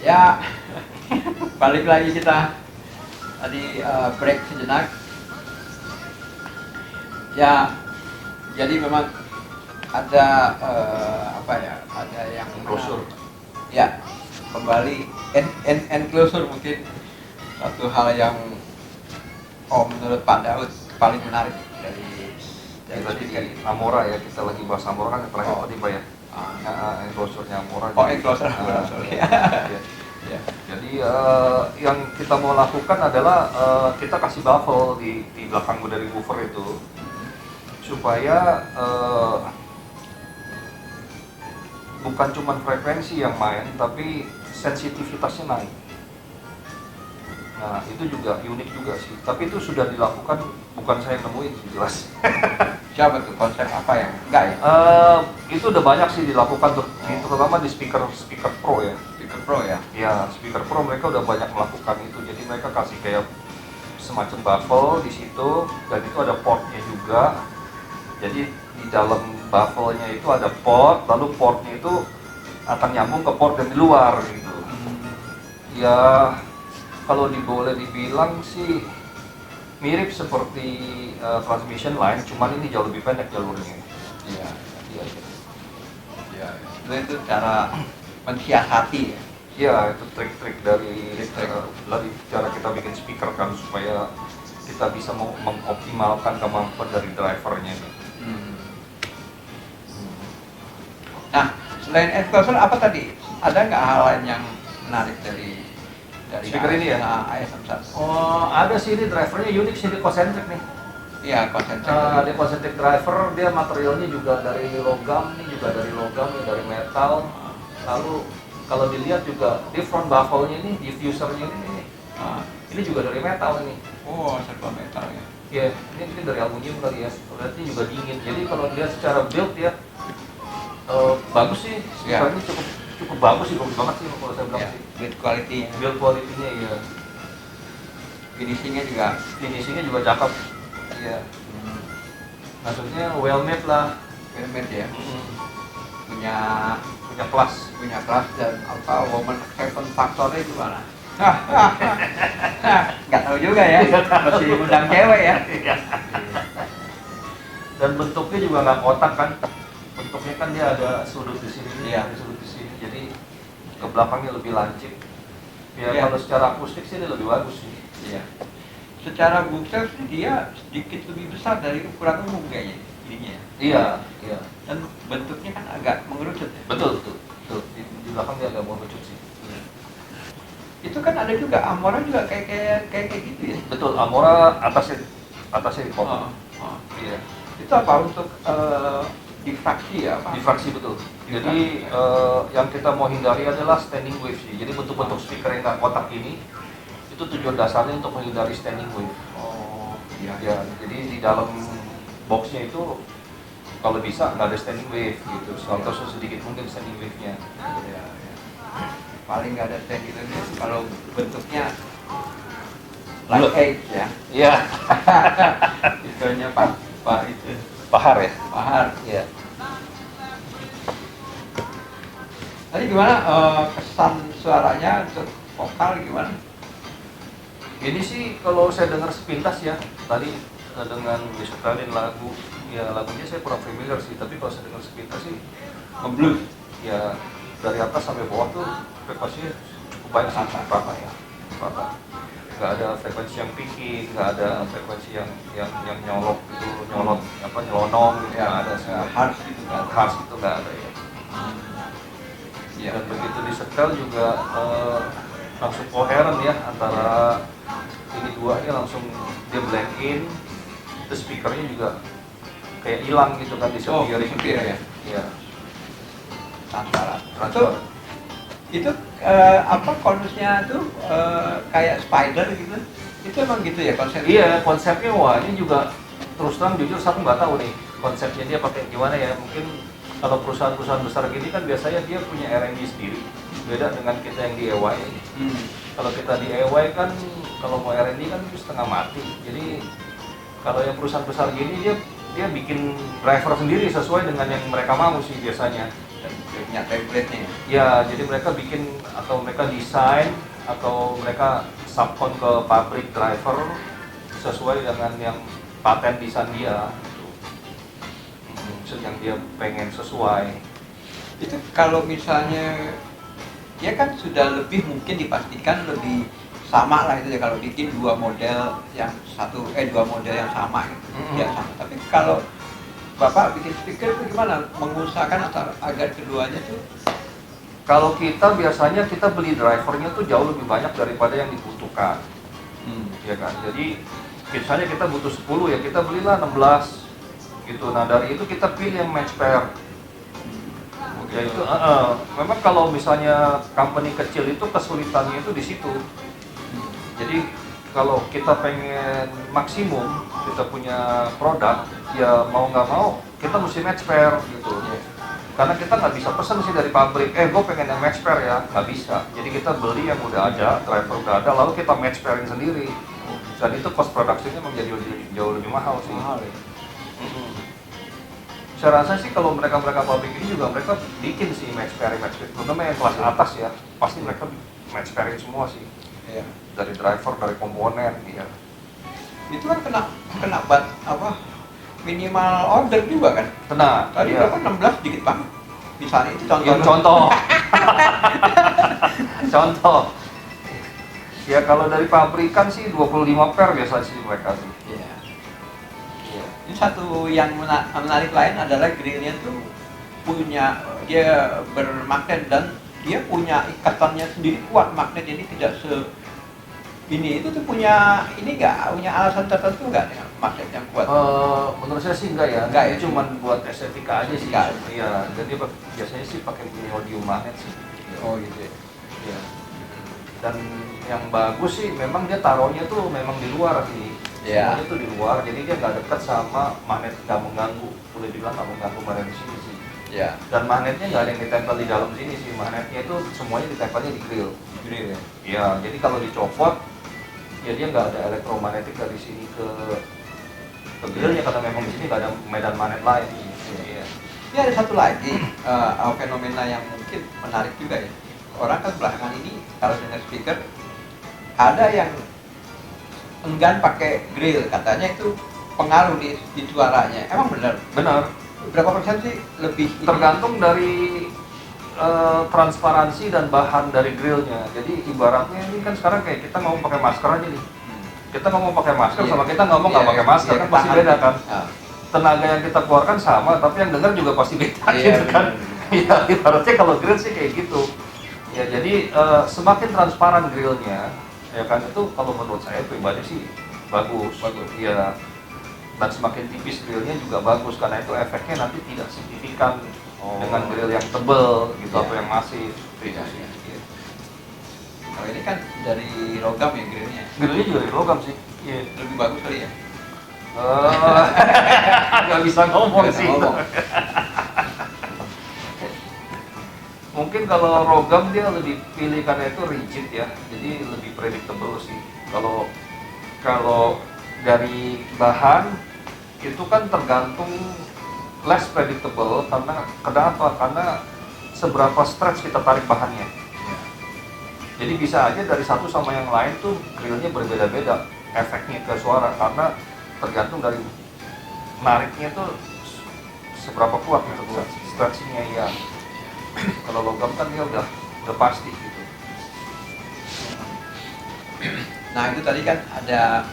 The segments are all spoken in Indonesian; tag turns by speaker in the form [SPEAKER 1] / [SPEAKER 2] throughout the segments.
[SPEAKER 1] Ya, balik lagi kita tadi break sejenak. Ya, jadi memang ada ada yang
[SPEAKER 2] Enclosure.
[SPEAKER 1] Ya, kembali enclosure mungkin satu hal yang menurut Pak Daud paling menarik dari
[SPEAKER 2] tadi Amora ya, kita lagi bahas Amora kan terakhir tadi Pak ya. Enclosure-nya Amora.
[SPEAKER 1] Enclosure.
[SPEAKER 2] Ya. Jadi yang kita mau lakukan adalah kita kasih buffle di belakang dari woofer itu supaya bukan cuma frekuensi yang main, tapi sensitivitasnya naik. Nah, itu juga unik juga sih. Tapi itu sudah dilakukan, bukan saya yang nemuin sih jelas.
[SPEAKER 1] Siapa tuh, konsep apa yang enggak ya?
[SPEAKER 2] Itu udah banyak sih dilakukan tuh, terutama di speaker Pro ya.
[SPEAKER 1] Speaker Pro ya?
[SPEAKER 2] Ya, speaker Pro mereka udah banyak melakukan itu. Jadi mereka kasih kayak semacam buffle di situ, dan itu ada portnya juga. Jadi di dalam buffle-nya itu ada port, lalu portnya itu akan nyambung ke port yang di luar gitu. Ya, kalau boleh dibilang sih mirip seperti transmission line, cuman ini jauh lebih pendek jalurnya.
[SPEAKER 1] Iya. Itu cara mensiasati ya.
[SPEAKER 2] Iya, itu trik-trik dari cara kita bikin speaker kan supaya kita bisa mengoptimalkan kemampuan dari drivernya.
[SPEAKER 1] Nah, selain enclosure apa tadi? Ada nggak hal lain yang menarik dari
[SPEAKER 2] speaker ini ya?
[SPEAKER 1] ASM1?
[SPEAKER 2] Oh, ada sih, ini drivernya unik sih, di concentric nih.
[SPEAKER 1] Iya, concentric.
[SPEAKER 2] Di concentric driver, dia materialnya juga dari logam, nih juga dari logam, dari metal. Lalu kalau dilihat juga di front baffle-nya ini, diffusernya ini juga dari metal ini.
[SPEAKER 1] Oh, serba metal ya.
[SPEAKER 2] Ya, ini dari aluminium kali ya. Berarti juga dingin. Jadi kalau dilihat secara build ya bagus sih.
[SPEAKER 1] Ya.
[SPEAKER 2] Ini cukup bagus sih, bagus banget sih kalau saya bilang sih.
[SPEAKER 1] Build quality-nya.
[SPEAKER 2] Build quality-nya ya.
[SPEAKER 1] Finishingnya juga
[SPEAKER 2] cakep. Iya. Maksudnya well made lah.
[SPEAKER 1] Well made ya. Punya kelas dan woman acceptance factor-nya gimana? Nggak tahu juga ya. Masih undang cewek ya.
[SPEAKER 2] Dan bentuknya juga nggak kotak kan. Bentuknya kan dia ada sudut di sini, ada sudut di sini. Jadi ke belakangnya lebih lancip. Ya, kalau secara akustik sih dia lebih bagus sih.
[SPEAKER 1] Iya. Secara build sih dia sedikit lebih besar dari ukuran umum kayaknya ininya.
[SPEAKER 2] Iya.
[SPEAKER 1] Dan bentuknya kan agak mengerucut ya.
[SPEAKER 2] Betul. Di belakang dia agak mengerucut sih.
[SPEAKER 1] Itu kan ada juga Amora juga kayak gitu ya.
[SPEAKER 2] Betul, Amora atasnya dipotong. Iya.
[SPEAKER 1] Itu apa untuk difraksi ya?
[SPEAKER 2] Difraksi betul. Jadi yang kita mau hindari adalah standing wave sih. Jadi bentuk-bentuk speaker yang nggak kotak ini itu tujuan dasarnya untuk menghindari standing wave. Ya. Jadi di dalam boxnya itu kalau bisa nggak ada standing wave gitu. Atau sedikit mungkin standing wave-nya.
[SPEAKER 1] Ya. Paling nggak ada standing wave kalau bentuknya like H ya.
[SPEAKER 2] Iya.
[SPEAKER 1] Itunya Pak itu.
[SPEAKER 2] Pahar ya?
[SPEAKER 1] Pahar.
[SPEAKER 2] Iya.
[SPEAKER 1] Tadi gimana kesan suaranya untuk vokal gimana?
[SPEAKER 2] Ini sih kalau saya dengar sepintas ya, tadi dengan disetelin lagu, ya lagunya saya kurang familiar sih, tapi kalau saya dengar sepintas sih
[SPEAKER 1] Ngeblues.
[SPEAKER 2] Ya dari atas sampai bawah tuh frekuensinya cukup banyak sih, rata ya, rata. Nggak ada frekuensi yang picking, nggak ada frekuensi yang nyolok gitu, nyelonong gitu, nggak ada sih.
[SPEAKER 1] Harsh gitu kan?
[SPEAKER 2] Harsh itu nggak ada ya. Dan begitu disetel juga langsung koheren ya, antara ini dua ini langsung dia blend in, terus speakernya juga kayak hilang gitu kan di sepiring
[SPEAKER 1] ya?
[SPEAKER 2] Iya.
[SPEAKER 1] Transparan. Itu konsepnya tuh kayak spider gitu. Itu emang gitu ya konsepnya?
[SPEAKER 2] Iya, konsepnya wah ini juga terus terang jujur aku nggak tahu nih konsepnya dia pakai gimana ya. Mungkin kalau perusahaan-perusahaan besar gini kan biasanya dia punya R&D sendiri. Beda dengan kita yang di EY. Kalau kita di EY kan kalau mau R&D kan itu setengah mati. Jadi kalau yang perusahaan besar gini dia bikin driver sendiri sesuai dengan yang mereka mau sih biasanya.
[SPEAKER 1] punya template-nya.
[SPEAKER 2] Ya, jadi mereka bikin atau mereka desain atau mereka subcon ke pabrik driver sesuai dengan yang paten desain dia, yang dia pengen sesuai.
[SPEAKER 1] Itu kalau misalnya dia kan sudah lebih mungkin dipastikan lebih sama lah itu ya kalau bikin dua model yang sama gitu. Ya sama. Tapi kalau Bapak bikin speaker itu gimana? Mengusahakan agar keduanya tuh
[SPEAKER 2] Kalau kita biasanya kita beli drivernya tuh jauh lebih banyak daripada yang dibutuhkan, ya kan. Jadi misalnya kita butuh 10 ya kita belilah 16 gitu. Nah dari itu kita pilih yang match pair. Ya itu, memang kalau misalnya company kecil itu kesulitannya itu di situ. Jadi kalau kita pengen maksimum kita punya produk, ya mau nggak mau kita mesti match pair gitu. Karena kita nggak bisa pesen sih dari pabrik, gue pengen yang match pair ya, nggak bisa. Jadi kita beli yang udah ada, driver udah ada, lalu kita match pairing sendiri. Dan itu cost produksinya menjadi jauh lebih mahal sih. Saya rasa sih kalau mereka pabrik ini juga mereka bikin sih match pairing, terutama yang kelas atas ya, pasti mereka match pairing semua sih.
[SPEAKER 1] ya.
[SPEAKER 2] Dari driver, dari komponen, ya.
[SPEAKER 1] Itu kan kena minimal order juga kan?
[SPEAKER 2] Tenang,
[SPEAKER 1] Tadi
[SPEAKER 2] iya.
[SPEAKER 1] berapa 16 dikit banget. Misalnya itu contoh.
[SPEAKER 2] Ya, contoh. Contoh. Ya kalau dari pabrikan sih 25 pair biasa sih mereka sih.
[SPEAKER 1] Iya.
[SPEAKER 2] Iya.
[SPEAKER 1] Ini satu yang menarik lain adalah grillnya tuh dia bermagnet dan dia punya ikatannya sendiri kuat, magnet jadi tidak ini itu tuh punya alasan tertentu nggak dengan magnet yang kuat?
[SPEAKER 2] Menurut saya sih enggak ya.
[SPEAKER 1] Enggak ya?
[SPEAKER 2] Cuma buat estetika aja sih.
[SPEAKER 1] Estetika.
[SPEAKER 2] Iya. Jadi biasanya sih pakai neodymium magnet sih.
[SPEAKER 1] Oh gitu ya.
[SPEAKER 2] Iya. Dan yang bagus sih memang dia taruhnya tuh memang di luar sih.
[SPEAKER 1] Iya.
[SPEAKER 2] Semuanya tuh di luar, jadi dia nggak dekat sama magnet, nggak mengganggu. Boleh dibilang nggak mengganggu magnet di sini sih.
[SPEAKER 1] Ya.
[SPEAKER 2] Dan magnetnya nggak ada yang ditempel di dalam sini sih. Magnetnya itu semuanya ditempelnya di grill.
[SPEAKER 1] Grill ya.
[SPEAKER 2] Iya. Jadi kalau dicopot, ya dia nggak ada elektromagnetik dari sini ke grillnya karena memang di sini nggak ada medan magnet lain. Iya.
[SPEAKER 1] Ini ada satu lagi fenomena yang mungkin menarik juga ya. Orang kan belakangan ini kalau dengar speaker ada yang enggan pakai grill, katanya itu pengaruh di suaranya. Emang benar?
[SPEAKER 2] Benar.
[SPEAKER 1] Berapa persen sih lebih?
[SPEAKER 2] Tergantung dari transparansi dan bahan dari grillnya. Jadi ibaratnya ini kan sekarang kayak kita ngomong pakai masker aja nih. Kita ngomong pakai masker sama kita ngomong nggak pakai masker kan pasti beda kan. Tenaga yang kita keluarkan sama, tapi yang dengar juga pasti beda gitu kan. Iya, ibaratnya kalau grill sih kayak gitu. Ya jadi semakin transparan grillnya, ya kan itu kalau menurut saya pribadi sih bagus. Iya. Dan semakin tipis grillnya juga bagus karena itu efeknya nanti tidak signifikan dengan grill yang tebel gitu atau yang masif. Tidak sih.
[SPEAKER 1] Kalau ini kan dari logam ya grillnya.
[SPEAKER 2] Grillnya juga dari logam sih. Iya.
[SPEAKER 1] Lebih bagus kali ya.
[SPEAKER 2] Nggak bisa ngomong
[SPEAKER 1] Nggak bisa
[SPEAKER 2] sih.
[SPEAKER 1] ngomong.
[SPEAKER 2] Mungkin kalau logam dia lebih pilih karena itu rigid ya, jadi lebih predictable sih. Kalau dari bahan itu kan tergantung less predictable karena kenapa? Karena seberapa stretch kita tarik bahannya. Jadi bisa aja dari satu sama yang lain tuh grillnya berbeda-beda efeknya ke suara karena tergantung dari nariknya tuh seberapa kuat gitu stretchingnya ya. Kalau logam kan dia udah pasti gitu.
[SPEAKER 1] Nah itu tadi kan ada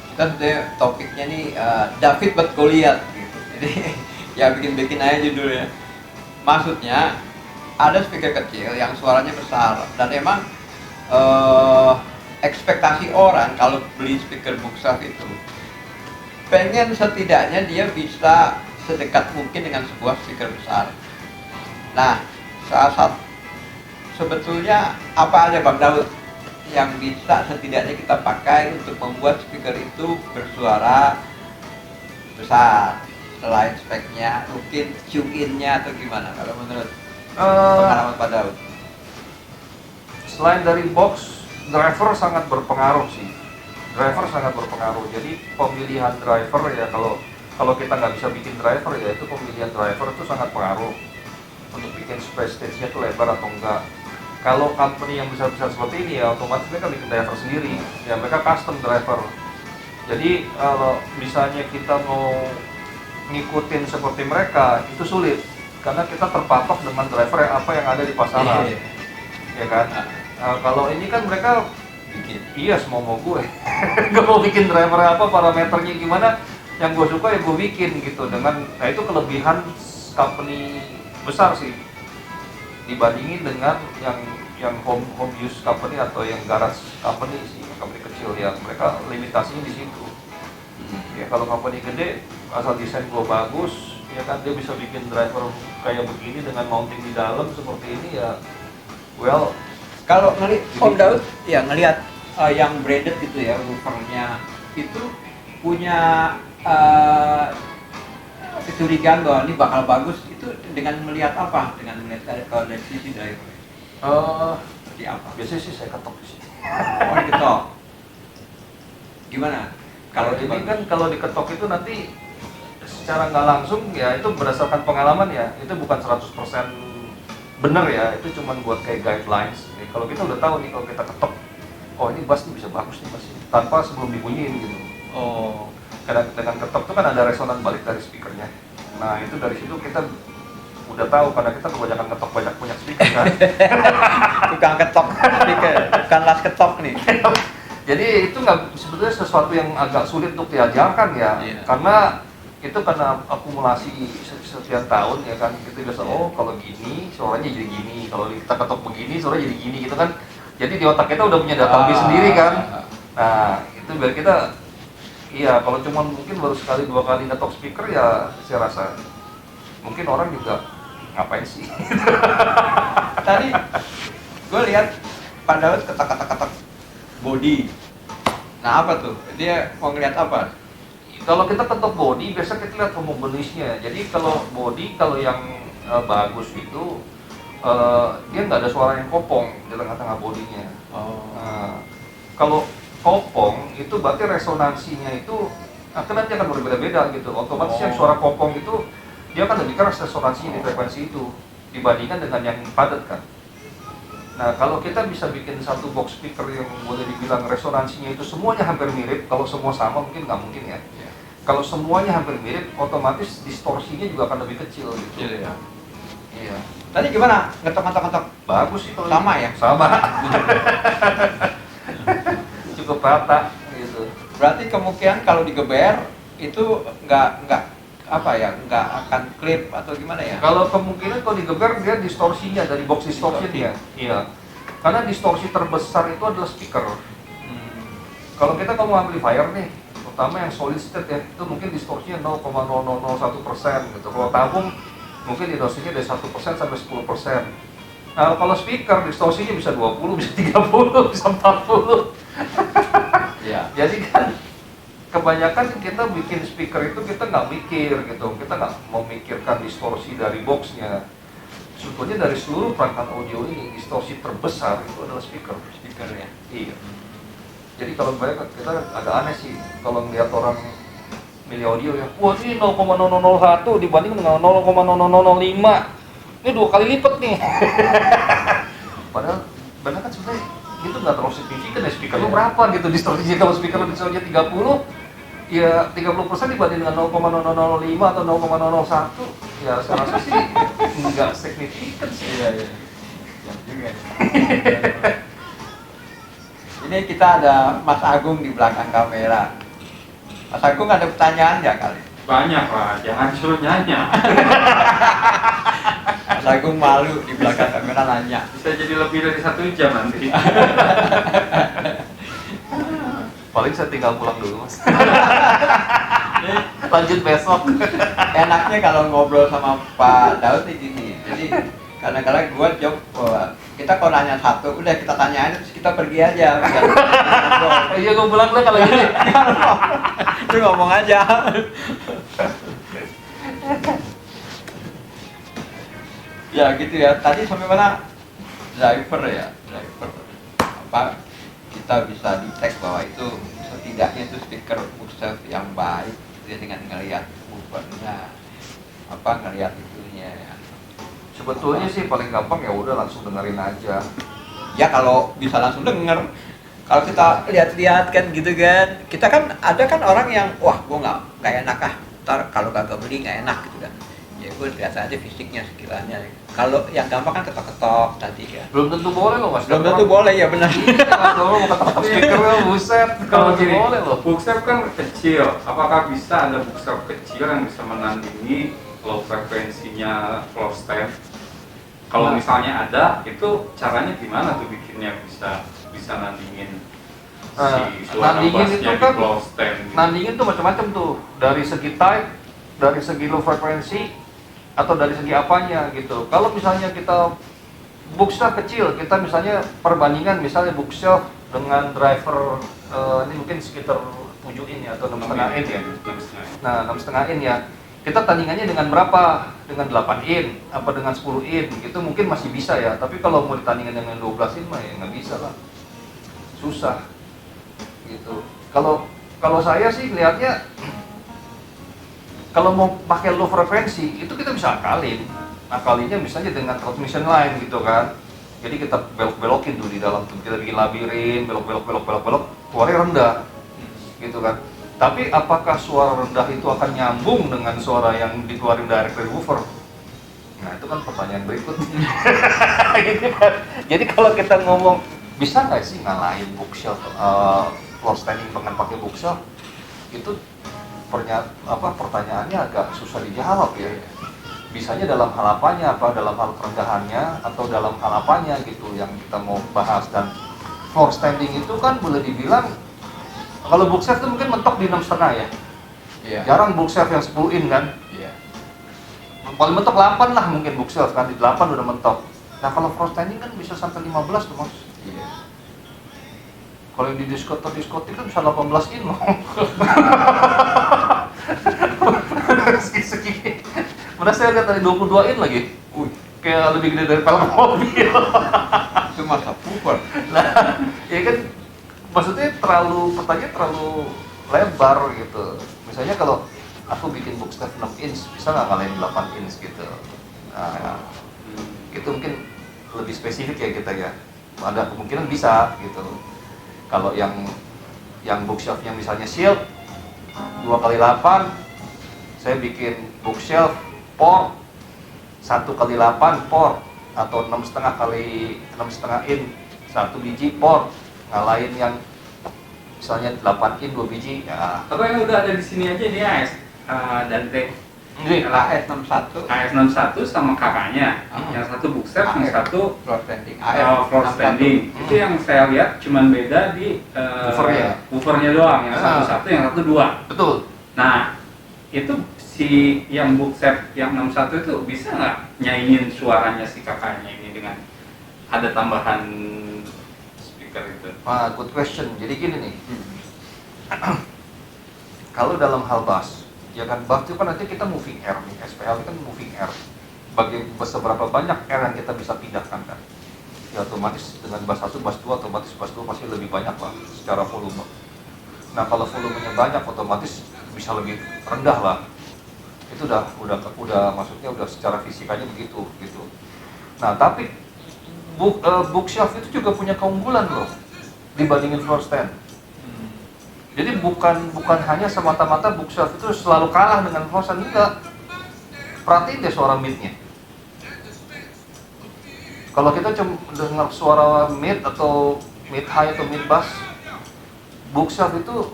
[SPEAKER 1] kita sebenarnya topiknya nih David buat Goliath gitu. Jadi ya bikin aja judulnya. Maksudnya ada speaker kecil yang suaranya besar dan emang ekspektasi orang kalau beli speaker bookshelf itu pengen setidaknya dia bisa sedekat mungkin dengan sebuah speaker besar. Nah, salah satu sebetulnya apa aja Bang Daud yang bisa setidaknya kita pakai untuk membuat speaker itu bersuara besar selain speknya, mungkin tune-in-nya atau gimana kalau menurut pengalaman Pak Daud?
[SPEAKER 2] Selain dari box, driver sangat berpengaruh sih. Driver sangat berpengaruh. Jadi pemilihan driver ya kalau kita nggak bisa bikin driver ya itu pemilihan driver itu sangat pengaruh. untuk bikin supaya stage-nya tuh lebar atau enggak. Kalau company yang besar-besar seperti ini ya otomatis mereka bikin driver sendiri, ya mereka custom driver. Jadi kalau misalnya kita mau ngikutin seperti mereka itu sulit karena kita terpatok dengan driver yang ada di pasaran, ya kan. Kalau ini kan mereka
[SPEAKER 1] bikin.
[SPEAKER 2] Iya, mau gue. Gue mau bikin driver apa, parameternya gimana, yang gue suka ya gue bikin gitu. Nah itu kelebihan company besar sih dibandingin dengan yang home use company atau yang garage company sih, company kecil ya mereka limitasinya di situ. Ya kalau company gede asal desain gue bagus, ya kan dia bisa bikin driver kayak begini dengan mounting di dalam seperti ini ya. Well,
[SPEAKER 1] kalau Om Daud ya ngelihat yang branded gitu ya, woofernya itu punya kecurigaan bahwa ini bakal bagus itu dengan melihat apa? Dengan melihat kalau dari sisi driver. Seperti apa?
[SPEAKER 2] Biasanya sih saya ketok di sini.
[SPEAKER 1] Oh, diketok. Gimana?
[SPEAKER 2] Kalau ini kan kalau diketok itu nanti secara nggak langsung ya itu berdasarkan pengalaman ya, itu bukan 100% benar ya, itu cuma buat kayak guidelines. Nih, kalau kita udah tahu nih kalau kita ketok, oh ini bass nih bisa bagus nih bass tanpa sebelum dibunyiin gitu.
[SPEAKER 1] Oh,
[SPEAKER 2] Karena dengan ketok itu kan ada resonan balik dari speakernya. Nah itu dari situ kita udah tahu karena kita kebanyakan ketok banyak punya speaker kan.
[SPEAKER 1] tukang ketok speaker, bukan las ketok nih.
[SPEAKER 2] Jadi itu nggak sebetulnya sesuatu yang agak sulit untuk diajarkan ya, karena itu karena akumulasi sekian tahun ya kan, kita biasa oh kalau gini suaranya jadi gini, kalau kita ketok begini suaranya jadi gini gitu kan, jadi di otak kita udah punya database sendiri kan. Nah itu biar kita iya kalau cuma mungkin baru sekali dua kali ngetok speaker ya saya rasa mungkin orang juga ngapain sih.
[SPEAKER 1] Tadi gue lihat Pak Daud ketok body. Nah apa tuh? Dia mau ngeliat apa?
[SPEAKER 2] Kalau kita ketok body, biasa kita lihat homogenisnya. Jadi kalau body, kalau yang bagus itu dia nggak ada suara yang kopong di tengah-tengah bodinya. Nah, kalau kopong itu berarti resonansinya itu nanti akan berbeda-beda gitu. Otomatis yang suara kopong itu dia akan lebih keras resonansinya di frekuensi itu dibandingkan dengan yang padat kan. Nah kalau kita bisa bikin satu box speaker yang boleh dibilang resonansinya itu semuanya hampir mirip, kalau semua sama mungkin nggak mungkin ya. Kalau semuanya hampir mirip, otomatis distorsinya juga akan lebih kecil gitu. Iya.
[SPEAKER 1] Tadi gimana? Ngetok.
[SPEAKER 2] Bagus itu.
[SPEAKER 1] Sama ya?
[SPEAKER 2] Sama. Cukup rata gitu.
[SPEAKER 1] Berarti kemungkinan kalau digeber itu nggak akan klip atau gimana ya?
[SPEAKER 2] Kalau kemungkinan kalau digeber dia distorsinya dari box distorsinya. Iya. Karena distorsi terbesar itu adalah speaker. Kalau kita ngomong amplifier nih, terutama yang solid state ya, itu mungkin distorsinya 0,0001% gitu. Kalau tabung mungkin distorsinya dari 1% sampai 10%. Nah, kalau speaker distorsinya bisa 20, bisa 30, bisa 40.
[SPEAKER 1] Iya.
[SPEAKER 2] Jadi kan kebanyakan kita bikin speaker itu kita nggak mikir gitu, kita nggak memikirkan distorsi dari boxnya. Sebetulnya dari seluruh perangkat audio ini distorsi terbesar itu adalah speaker ya. Iya. Jadi kalau banyak kita agak aneh sih kalau melihat orang milih audio ya, wah ini 0,0001 dibanding dengan 0,0005, ini 2 kali lipat nih. Padahal kan sebenarnya itu nggak terlalu signifikan ya, speaker lu berapa gitu distorsinya. Kalau speaker lu distorsinya 30, ya 30% dibanding dengan 0,0005 atau 0,001, ya saya rasa sih nggak signifikan sih.
[SPEAKER 1] Iya. Ya juga. Ini kita ada Mas Agung di belakang kamera. Mas Agung ada pertanyaan nggak kali?
[SPEAKER 3] Banyak lah, jangan suruh nanya.
[SPEAKER 1] Mas Agung malu di belakang kamera nanya.
[SPEAKER 3] Bisa jadi lebih dari 1 jam nanti.
[SPEAKER 2] Paling saya tinggal pulang dulu mas. Lanjut besok.
[SPEAKER 1] Enaknya kalau ngobrol sama Pak Daud nih gini. Jadi kadang-kadang gue jawab, kita kalau nanya satu, udah kita tanyain terus kita pergi aja.
[SPEAKER 2] Iya gue pulang deh kalau gini.
[SPEAKER 1] Lu ngomong aja. Ya gitu ya. Tadi sampai mana? Driver ya, driver. Apa? Kita bisa detect bahwa itu setidaknya itu speaker bookshelf yang baik dia dengan ngelihat woofernya, ngelihat itunya ya.
[SPEAKER 2] Sebetulnya sih paling gampang ya udah langsung dengerin aja.
[SPEAKER 1] Ya kalau bisa langsung denger. Kalau kita lihat-lihat kan gitu kan, kita kan ada kan orang yang wah gue nggak enak ah, ntar kalau kagak beli nggak enak gitu kan. Ya gue lihat aja fisiknya sekiranya. Kalau yang gampang kan ketok-ketok tadi kan.
[SPEAKER 2] Belum tentu boleh loh mas.
[SPEAKER 1] Belum tentu boleh ya benar.
[SPEAKER 2] Kalau mau ketok speaker buset,
[SPEAKER 3] Kalau
[SPEAKER 2] kalau
[SPEAKER 3] gini,
[SPEAKER 2] boleh loh.
[SPEAKER 3] bookstep kan kecil. Apakah bisa ada bookstep kecil yang bisa menandingi low frekuensinya floor stem? Kalau
[SPEAKER 2] Nah.
[SPEAKER 3] misalnya ada, itu caranya gimana tuh bikinnya bisa nandingin si suara
[SPEAKER 2] Nandingin
[SPEAKER 3] bassnya
[SPEAKER 2] itu
[SPEAKER 3] di
[SPEAKER 2] kan,
[SPEAKER 3] floor stem?
[SPEAKER 2] nandingin tuh macam-macam tuh. Dari segi type, dari segi low frekuensi, atau dari segi apanya gitu. Kalau misalnya kita bookshelf kecil, kita misalnya perbandingan misalnya bookshelf dengan driver ini mungkin sekitar 7 in ya atau 6,5 in ya. Nah 6,5 in ya. Kita tandingannya dengan berapa? Dengan 8 in apa dengan 10 in gitu mungkin masih bisa ya. Tapi kalau mau ditandingkan dengan 12 in mah ya nggak bisa lah. Susah gitu. Kalau saya sih lihatnya kalau mau pakai low frekuensi itu kita bisa akalin. Akalinya misalnya dengan transmission line gitu kan. Jadi kita belok-belokin tuh di dalam tuh, kita bikin labirin, belok, suaranya rendah gitu kan. Tapi apakah suara rendah itu akan nyambung dengan suara yang dikeluarin direct dari woofer? Nah itu kan pertanyaan berikutnya. Gitu kan. Jadi kalau kita ngomong bisa nggak sih ngalahin bookshelf floor standing dengan pakai bookshelf? Itu pertanyaannya agak susah dijawab ya. Bisanya dalam hal apanya, apa dalam hal kerendahannya atau dalam hal apanya gitu yang kita mau bahas. Dan floor standing itu kan boleh dibilang kalau bookshelf itu mungkin mentok di 6,5 ya.
[SPEAKER 1] Iya.
[SPEAKER 2] Jarang bookshelf yang 10 in kan.
[SPEAKER 1] Iya.
[SPEAKER 2] Paling mentok 8 lah mungkin bookshelf kan, di 8 udah mentok. Nah kalau floor standing kan bisa sampai 15 tuh mas.
[SPEAKER 1] Iya.
[SPEAKER 2] Kalau yang di diskotik kan bisa 18 in loh. Segi-segi. Mana saya lihat tadi 22 in lagi. Kayak lebih gede dari pelek mobil.
[SPEAKER 1] Itu masa puber.
[SPEAKER 2] Nah, ya kan maksudnya pertanyaan terlalu lebar gitu. Misalnya kalau aku bikin bookstep 6 inch, bisa nggak ngalahin 8 inch gitu. Nah, itu mungkin lebih spesifik ya kita ya. Ada kemungkinan bisa gitu. Kalau yang bookshelf-nya misalnya shield 2x8, saya bikin bookshelf port 1x8 port atau 6,5 in 1 biji port, ngalahin yang misalnya 8 in 2 biji ya.
[SPEAKER 3] Atau yang udah ada di sini aja di AS Dante.
[SPEAKER 2] Ini
[SPEAKER 1] AS61
[SPEAKER 3] AS61 sama kakaknya. Yang satu bookstep, yang satu
[SPEAKER 1] floor standing.
[SPEAKER 3] floor standing. Itu yang saya lihat cuman beda di woofernya doang. Yang satu, yang satu 2.
[SPEAKER 2] betul.
[SPEAKER 3] Nah, itu si yang bookstep yang 61 itu bisa nggak nyaingin suaranya si kakaknya ini dengan ada tambahan speaker itu?
[SPEAKER 2] Good question. Jadi gini nih, kalau dalam hal bass, ya kan bass itu kan nanti kita moving air nih, SPL itu kan moving air. Seberapa banyak air yang kita bisa pindahkan kan? Ya otomatis dengan bass 1, bass 2, otomatis bass 2 pasti lebih banyak lah secara volume. Nah kalau volumenya banyak, otomatis bisa lebih rendah lah. Itu udah maksudnya udah secara fisikanya begitu gitu. Nah tapi bookshelf itu juga punya keunggulan loh dibandingin floor stand. Jadi bukan hanya semata-mata bookshelf itu selalu kalah dengan floor stand, enggak. Perhatiin deh suara midnya. Kalau kita cuma dengar suara mid atau mid high atau mid bass, bookshelf itu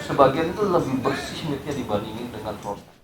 [SPEAKER 2] sebagian itu lebih bersih midnya dibandingin dengan floor stand.